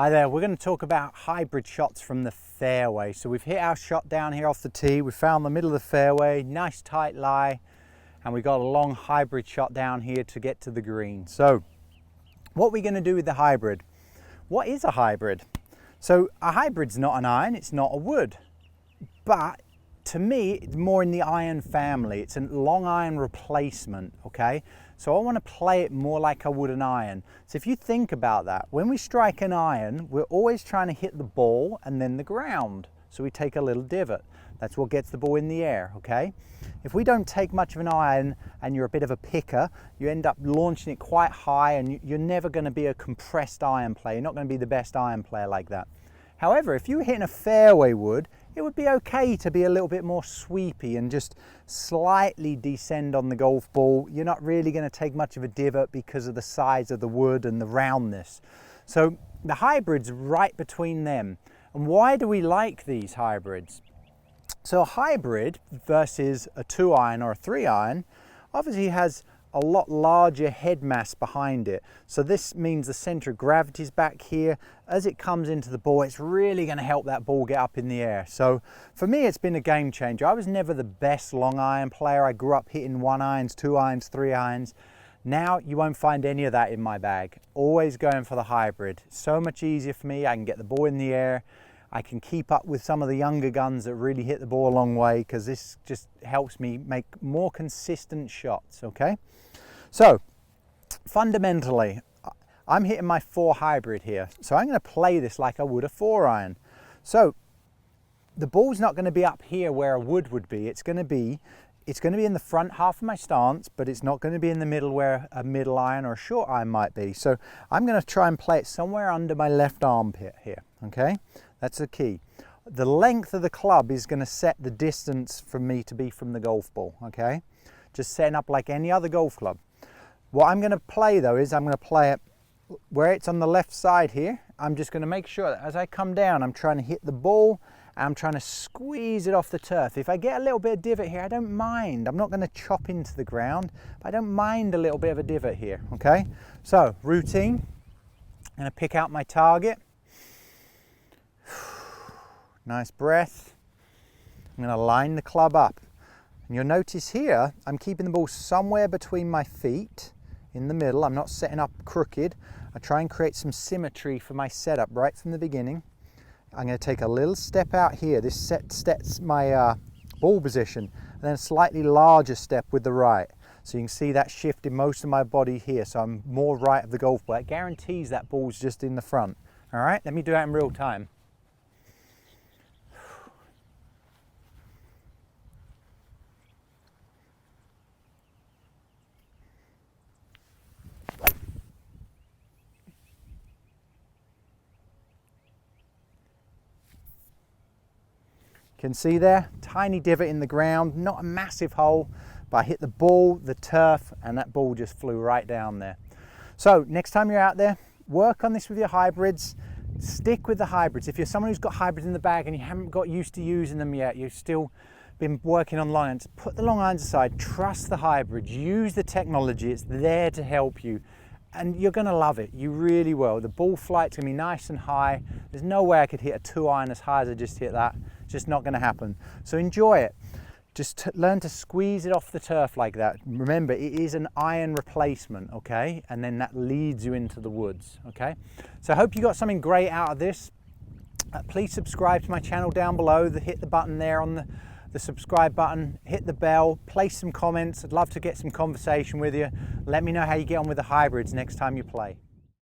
Hi there, we're going to talk about hybrid shots from the fairway. So we've hit our shot down here off the tee, we found the middle of the fairway, nice tight lie, and we got a long hybrid shot down here to get to the green. So what are we going to do with the hybrid? What is a hybrid? So a hybrid's not an iron, it's not a wood, but to me it's more in the iron family. It's a long iron replacement, okay? So I want to play it more like I would an iron. So if you think about that, when we strike an iron, we're always trying to hit the ball and then the ground. So we take a little divot. That's what gets the ball in the air, okay? If we don't take much of an iron and you're a bit of a picker, you end up launching it quite high and you're never going to be a compressed iron player. You're not going to be the best iron player like that. However, if you were hitting a fairway wood, it would be okay to be a little bit more sweepy and just slightly descend on the golf ball. You're not really going to take much of a divot because of the size of the wood and the roundness. So the hybrid's right between them. And why do we like these hybrids? So a hybrid versus a 2-iron or a 3-iron obviously has a lot larger head mass behind it. So this means the center of gravity is back here. As it comes into the ball, it's really going to help that ball get up in the air. So for me, it's been a game changer. I was never the best long iron player. I grew up hitting 1-irons, 2-irons, 3-irons. Now you won't find any of that in my bag. Always going for the hybrid. So much easier for me. I can get the ball in the air. I can keep up with some of the younger guns that really hit the ball a long way, because this just helps me make more consistent shots, okay? So fundamentally, I'm hitting my 4 hybrid here. So I'm going to play this like I would a 4-iron. So the ball's not going to be up here where a wood would be. It's going to be in the front half of my stance, but it's not going to be in the middle where a middle iron or a short iron might be. So I'm going to try and play it somewhere under my left armpit here, okay? That's the key. The length of the club is going to set the distance for me to be from the golf ball, okay? Just setting up like any other golf club. What I'm going to play though is I'm going to play it where it's on the left side here. I'm just going to make sure that as I come down, I'm trying to hit the ball and I'm trying to squeeze it off the turf. If I get a little bit of divot here, I don't mind. I'm not going to chop into the ground, but I don't mind a little bit of a divot here, okay? So routine, I'm going to pick out my target. Nice breath. I'm going to line the club up. And you'll notice here, I'm keeping the ball somewhere between my feet in the middle. I'm not setting up crooked. I try and create some symmetry for my setup right from the beginning. I'm going to take a little step out here. This sets my ball position, and then a slightly larger step with the right. So you can see that shift in most of my body here. So I'm more right of the golf ball. It guarantees that ball's just in the front. All right, let me do that in real time. Can see there, tiny divot in the ground, not a massive hole, but I hit the ball, the turf, and that ball just flew right down there. So next time you're out there, work on this with your hybrids. Stick with the hybrids. If you're someone who's got hybrids in the bag and you haven't got used to using them yet, you've still been working on long irons, put the long irons aside, trust the hybrids, use the technology, it's there to help you. And you're going to love it, you really will. The ball flight's going to be nice and high. There's no way I could hit a 2-iron as high as I just hit that. It's just not going to happen. So enjoy it. Just learn to squeeze it off the turf like that. Remember, it is an iron replacement, okay? And then that leads you into the woods, okay? So I hope you got something great out of this. Please subscribe to my channel down below. Hit the button there on the subscribe button, hit the bell, place some comments. I'd love to get some conversation with you. Let me know how you get on with the hybrids next time you play.